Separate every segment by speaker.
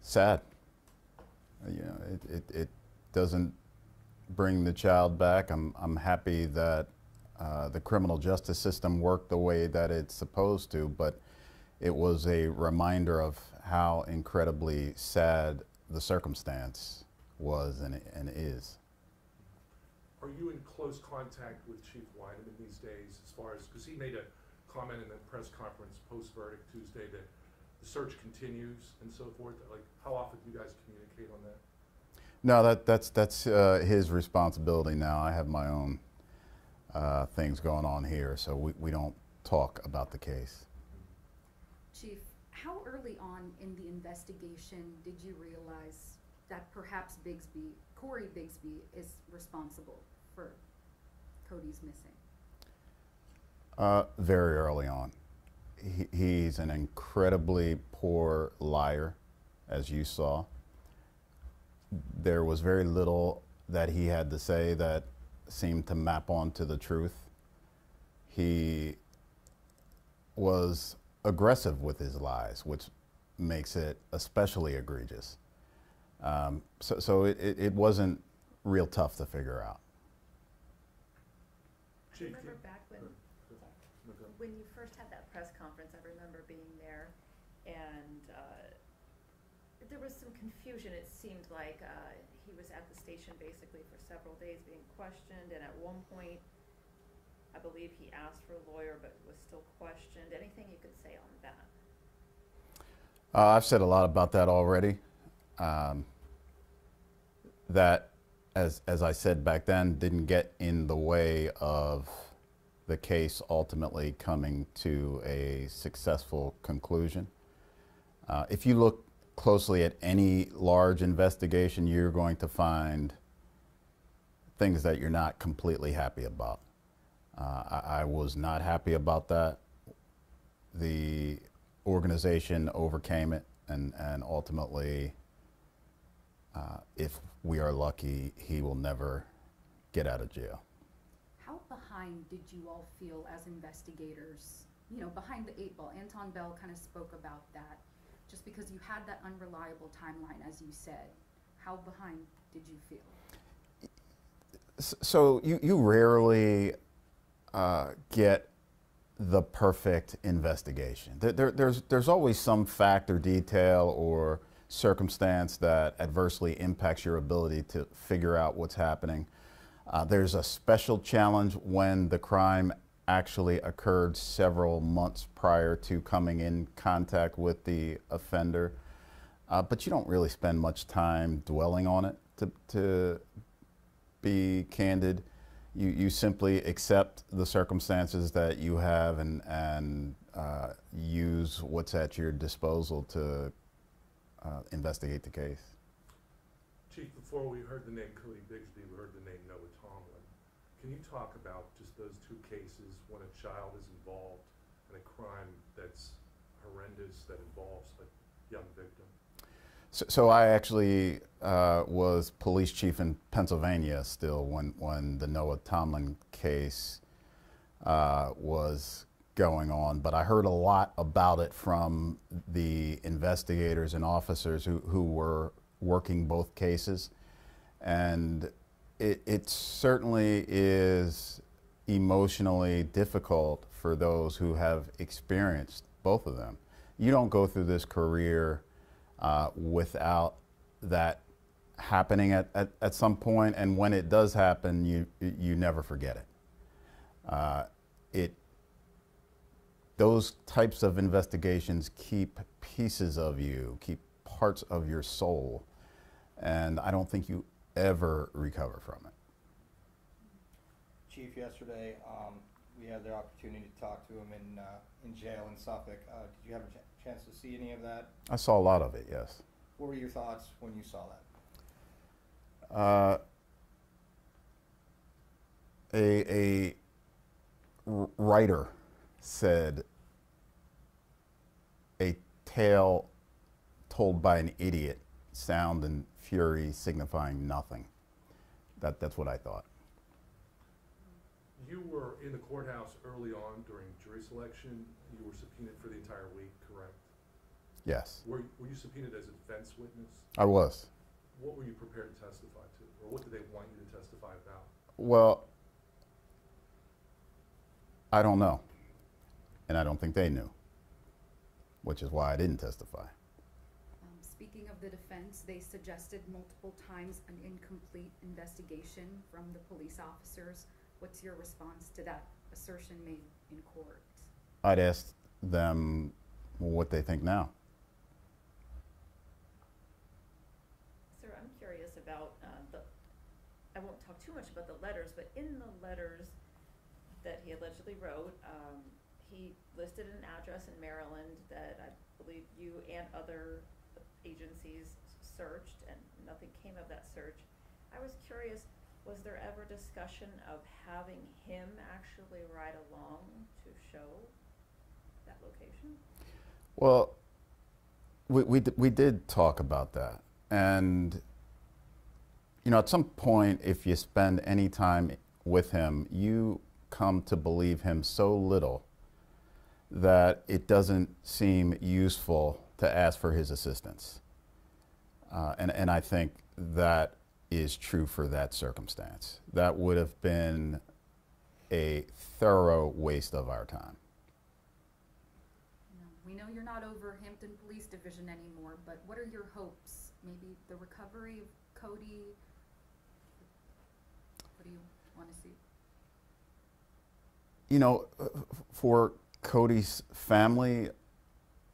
Speaker 1: sad. You know, it doesn't bring the child back. I'm happy that the criminal justice system worked the way that it's supposed to, but it was a reminder of how incredibly sad the circumstance was and is.
Speaker 2: Are you in close contact with Chief Weideman these days, as far as, because he made a comment in the press conference post-verdict Tuesday that the search continues and so forth? Like, how often do you guys communicate on that?
Speaker 1: No, that's his responsibility now. I have my own things going on here, so we don't talk about the case.
Speaker 3: Chief, how early on in the investigation did you realize that perhaps Cory Bigsby is responsible for Codi's missing?
Speaker 1: Very early on. He's an incredibly poor liar, as you saw. There was very little that he had to say that seemed to map onto the truth. He was aggressive with his lies, which makes it especially egregious. So it wasn't real tough to figure out.
Speaker 4: I remember back when you first had that press conference, I remember being there, and there was some confusion. It seemed like he was at the station basically for several days being questioned, and at one point, I believe he asked for a lawyer but was still questioned. Anything you could say on that?
Speaker 1: I've said a lot about that already. That, as I said back then, didn't get in the way of the case ultimately coming to a successful conclusion. If you look closely at any large investigation, you're going to find things that you're not completely happy about. I was not happy about that. The organization overcame it, and ultimately, if we are lucky, he will never get out of jail.
Speaker 3: How behind did you all feel as investigators? You know, behind the 8 ball. Anton Bell kind of spoke about that. Just because you had that unreliable timeline, as you said, how behind did you feel?
Speaker 1: So you rarely get the perfect investigation. There's always some fact or detail or circumstance that adversely impacts your ability to figure out what's happening. There's a special challenge when the crime actually occurred several months prior to coming in contact with the offender. But you don't really spend much time dwelling on it, to be candid. You simply accept the circumstances that you have and use what's at your disposal to investigate the case.
Speaker 2: Chief, before we heard the name Codi Bigsby, we heard the name Noah Tomlin. Can you talk about just those two cases when a child is involved in a crime that's horrendous, that involves a young victim?
Speaker 1: So I actually was police chief in Pennsylvania still when the Noah Tomlin case was going on, but I heard a lot about it from the investigators and officers who were working both cases, and it certainly is emotionally difficult for those who have experienced both of them. You don't go through this career without that happening at some point, and when it does happen, you never forget it. Those types of investigations keep pieces of you, keep parts of your soul, and I don't think you ever recover from it.
Speaker 5: Chief, yesterday we had the opportunity to talk to him in jail in Suffolk. Did you have a chance to see any of that?
Speaker 1: I saw a lot of it, yes.
Speaker 5: What were your thoughts when you saw that?
Speaker 1: A writer said, "A tale told by an idiot, sound and fury signifying nothing." That's what I thought.
Speaker 2: You were in the courthouse early on during jury selection. You were subpoenaed for the entire week, correct?
Speaker 1: Yes,
Speaker 2: Were you subpoenaed as a defense witness?
Speaker 1: I was.
Speaker 2: What were you prepared to testify to? Or what did they want you to testify about?
Speaker 1: Well, I don't know. And I don't think they knew, which is why I didn't testify.
Speaker 3: Speaking of the defense, they suggested multiple times an incomplete investigation from the police officers. What's your response to that assertion made in court?
Speaker 1: I'd ask them what they think now.
Speaker 4: Sir, I'm curious about I won't talk too much about the letters, but in the letters that he allegedly wrote, he listed an address in Maryland that I believe you and other agencies searched, and nothing came of that search. I was curious, was there ever discussion of having him actually ride along to show that location?
Speaker 1: Well, we did talk about that. And, you know, at some point, if you spend any time with him, you come to believe him so little that it doesn't seem useful to ask for his assistance. And I think that is true for that circumstance. That would have been a thorough waste of our time.
Speaker 3: We know you're not over Hampton Police Division anymore, but what are your hopes? Maybe the recovery of Codi? What do you want to see?
Speaker 1: You know, for Codi's family,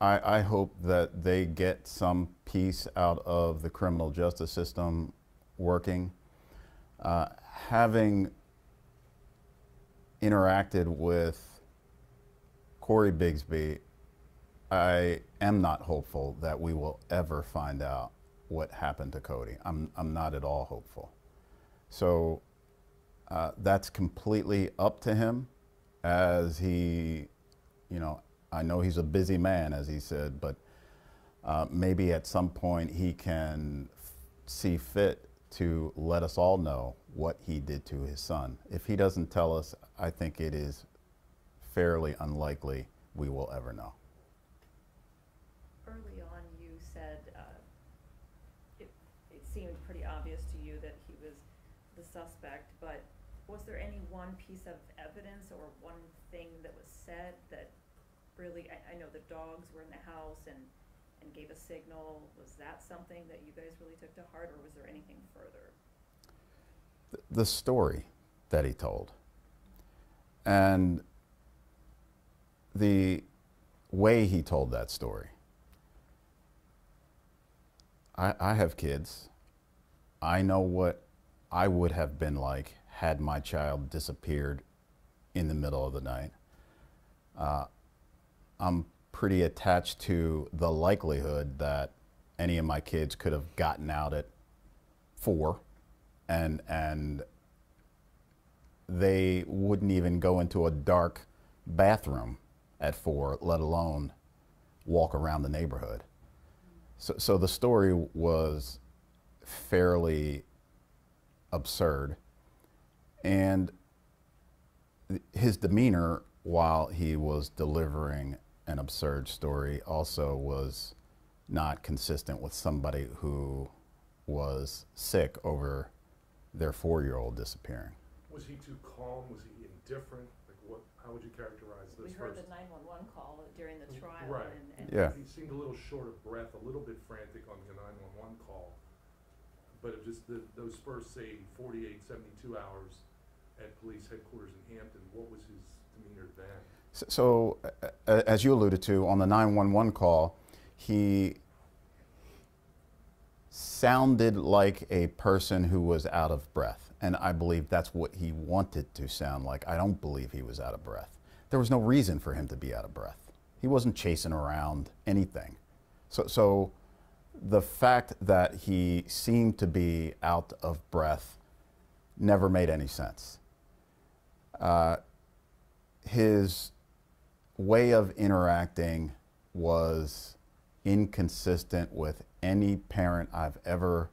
Speaker 1: I hope that they get some peace out of the criminal justice system working. Having interacted with Cory Bigsby, I am not hopeful that we will ever find out what happened to Codi. I'm not at all hopeful. So that's completely up to him, as he, you know, I know he's a busy man, as he said, but maybe at some point he can see fit to let us all know what he did to his son. If he doesn't tell us, I think it is fairly unlikely we will ever know.
Speaker 4: Early on, you said it seemed pretty obvious to you that he was the suspect, but was there any one piece of evidence or one thing that was said that really, I know the dogs were in the house and gave a signal. Was that something that you guys really took to heart, or was there anything further?
Speaker 1: The story that he told, and the way he told that story. I have kids. I know what I would have been like had my child disappeared in the middle of the night. I'm pretty attached to the likelihood that any of my kids could have gotten out at 4 and they wouldn't even go into a dark bathroom at 4, let alone walk around the neighborhood. So the story was fairly absurd, and his demeanor while he was delivering an absurd story also was not consistent with somebody who was sick over their 4-year-old disappearing.
Speaker 2: Was he too calm? Was he indifferent? Like what? How would you characterize this?
Speaker 4: We heard
Speaker 2: first?
Speaker 4: the 911 call during the trial.
Speaker 2: Right.
Speaker 4: And
Speaker 1: Yeah.
Speaker 2: He seemed a little short of breath, a little bit frantic on the 911 call. But it just those first, say, 48, 72 hours at police headquarters in Hampton, what was his demeanor then?
Speaker 1: So, as you alluded to, on the 911 call, he sounded like a person who was out of breath. And I believe that's what he wanted to sound like. I don't believe he was out of breath. There was no reason for him to be out of breath. He wasn't chasing around anything. So the fact that he seemed to be out of breath never made any sense. His way of interacting was inconsistent with any parent I've ever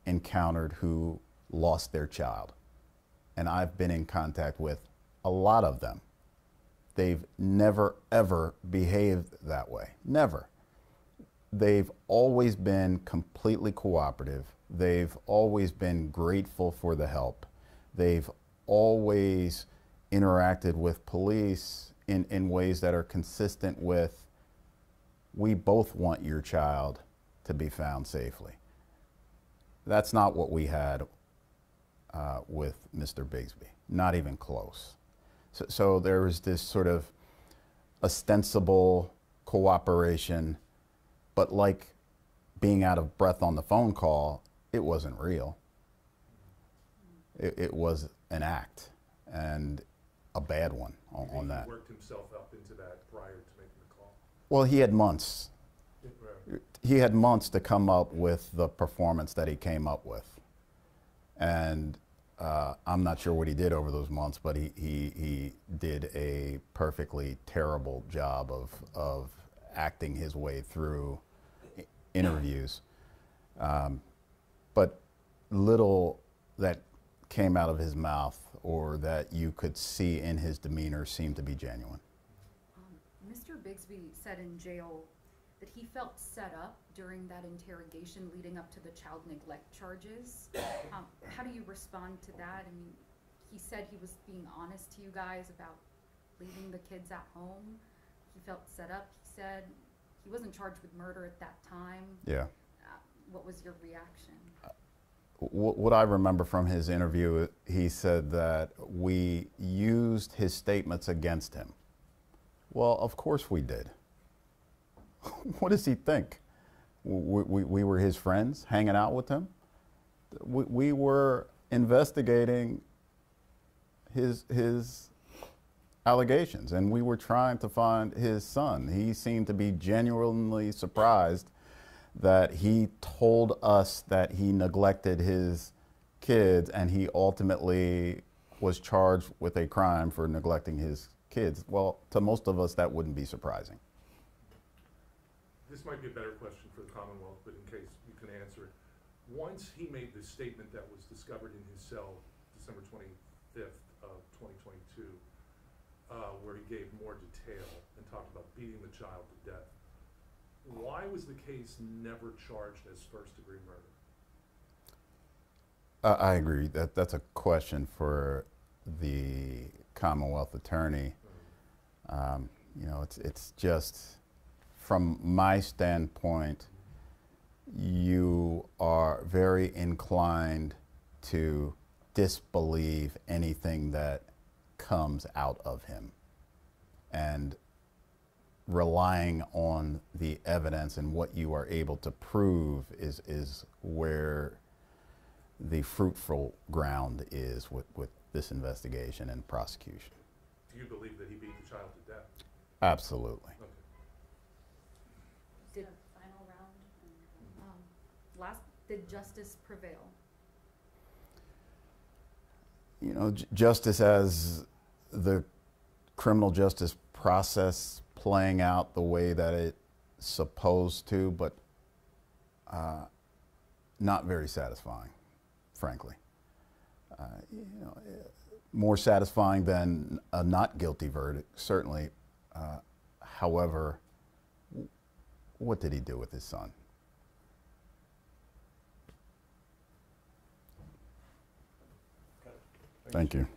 Speaker 1: encountered who lost their child. And I've been in contact with a lot of them. They've never, ever behaved that way. Never. they've always been completely cooperative. They've always been grateful for the help. They've always interacted with police in ways that are consistent with, we both want your child to be found safely. That's not what we had with Mr. Bigsby, not even close. So there was this sort of ostensible cooperation, but like being out of breath on the phone call, it wasn't real. It was an act, and a bad one on that.
Speaker 2: He worked himself up into that prior to making the call?
Speaker 1: Well, he had months.
Speaker 2: Right.
Speaker 1: He had months to come up with the performance that he came up with. And I'm not sure what he did over those months, but he did a perfectly terrible job of acting his way through interviews. But little that came out of his mouth or that you could see in his demeanor seemed to be genuine.
Speaker 3: Mr. Bigsby said in jail that he felt set up during that interrogation leading up to the child neglect charges. How do you respond to that? I mean, he said he was being honest to you guys about leaving the kids at home. He felt set up. He said he wasn't charged with murder at that time.
Speaker 1: Yeah.
Speaker 3: What was your reaction?
Speaker 1: What I remember from his interview, he said that we used his statements against him. Well, of course we did. What does he think? We were his friends, hanging out with him? We were investigating his allegations, and we were trying to find his son. He seemed to be genuinely surprised that he told us that he neglected his kids, and he ultimately was charged with a crime for neglecting his kids. Well, to most of us, that wouldn't be surprising.
Speaker 2: This might be a better question for the Commonwealth, but in case you can answer it. Once he made the statement that was discovered in his cell December 25th of 2022, where he gave more detail and talked about beating the child to death, why was the case never charged as first-degree murder?
Speaker 1: I agree. That's a question for the Commonwealth attorney. You know, it's just, from my standpoint, you are very inclined to disbelieve anything that comes out of him, and relying on the evidence and what you are able to prove is where the fruitful ground is with this investigation and prosecution.
Speaker 2: Do you believe that he beat the child to death?
Speaker 1: Absolutely.
Speaker 2: Okay.
Speaker 3: Did final round? Did justice prevail?
Speaker 1: You know, justice as the criminal justice process playing out the way that it's supposed to, but not very satisfying, frankly. You know, more satisfying than a not guilty verdict, certainly. However, what did he do with his son?
Speaker 5: Okay.
Speaker 1: Thank you.